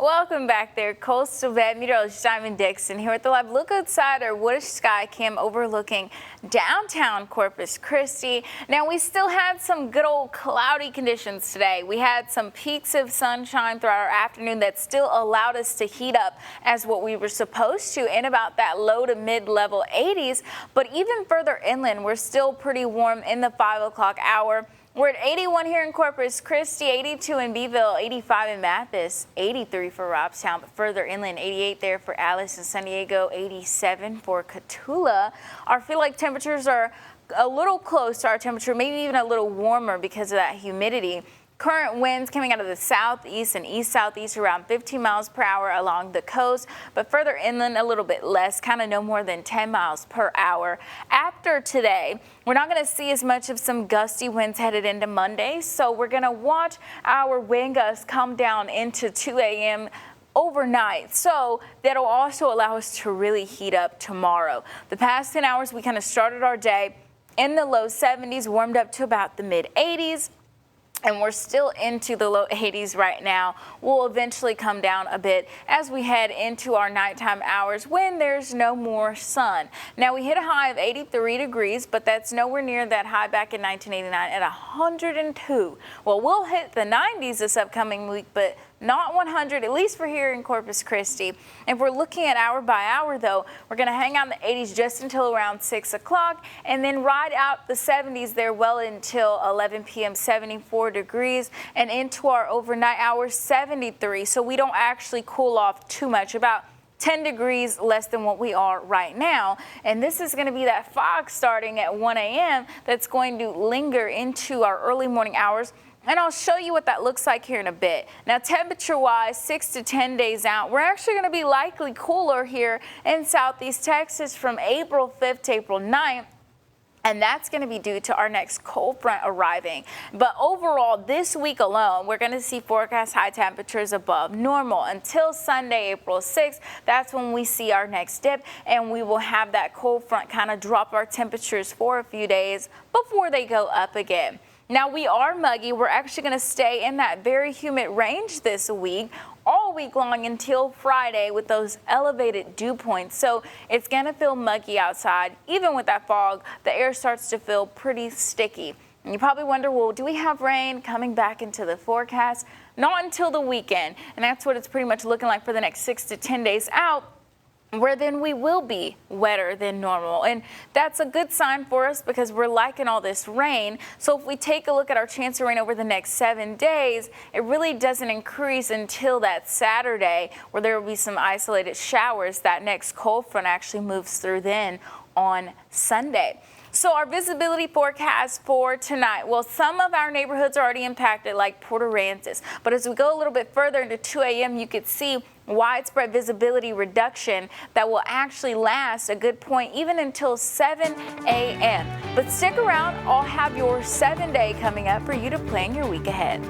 Welcome back there, Coastal Vet Meteorologist Diamond Dixon here with the live look outside our woodish sky cam overlooking downtown Corpus Christi. Now, we still had some good old cloudy conditions today. We had some peaks of sunshine throughout our afternoon that still allowed us to heat up as what we were supposed to in about that low to mid-level 80s. But even further inland, we're still pretty warm in the 5 o'clock hour. We're at 81 here in Corpus Christi, 82 in Beeville, 85 in Mathis, 83 for Robstown, but further inland, 88 there for Alice and San Diego, 87 for Cotulla. Our feel-like temperatures are a little close to our temperature, maybe even a little warmer because of that humidity. Current winds coming out of the southeast and east-southeast around 15 miles per hour along the coast, but further inland a little bit less, kind of no more than 10 miles per hour. After today, we're not going to see as much of some gusty winds headed into Monday, so we're going to watch our wind gusts come down into 2 a.m. overnight, so that'll also allow us to really heat up tomorrow. The past 10 hours, we kind of started our day in the low 70s, warmed up to about the mid 80s. And we're still into the low 80s right now. We'll eventually come down a bit as we head into our nighttime hours when there's no more sun. Now, we hit a high of 83 degrees, but that's nowhere near that high back in 1989 at 102. Well, we'll hit the 90s this upcoming week, but not 100, at least for here in Corpus Christi. If we're looking at hour by hour, though, we're going to hang out in the 80s just until around 6 o'clock and then ride out the 70s there well until 11 p.m., 74 degrees, and into our overnight hours, 73. So we don't actually cool off too much, about 10 degrees less than what we are right now. And this is going to be that fog starting at 1 a.m. that's going to linger into our early morning hours. And I'll show you what that looks like here in a bit. Now, temperature-wise, 6 to 10 days out, we're actually going to be likely cooler here in southeast Texas from April 5th to April 9th. And that's going to be due to our next cold front arriving. But overall, this week alone, we're going to see forecast high temperatures above normal until Sunday, April 6th. That's when we see our next dip, and we will have that cold front kind of drop our temperatures for a few days before they go up again. Now, we are muggy. We're actually going to stay in that very humid range this week, all week long until Friday with those elevated dew points. So it's going to feel muggy outside. Even with that fog, the air starts to feel pretty sticky. And you probably wonder, well, do we have rain coming back into the forecast? Not until the weekend. And that's what it's pretty much looking like for the next 6 to 10 days out, where then we will be wetter than normal. And that's a good sign for us because we're liking all this rain. So if we take a look at our chance of rain over the next 7 days, it really doesn't increase until that Saturday, where there will be some isolated showers. That next cold front actually moves through then on Sunday. So our visibility forecast for tonight, well, some of our neighborhoods are already impacted, like Port Aransas. But as we go a little bit further into 2 a.m., you could see widespread visibility reduction that will actually last a good point even until 7 a.m. But stick around. I'll have your 7-day coming up for you to plan your week ahead.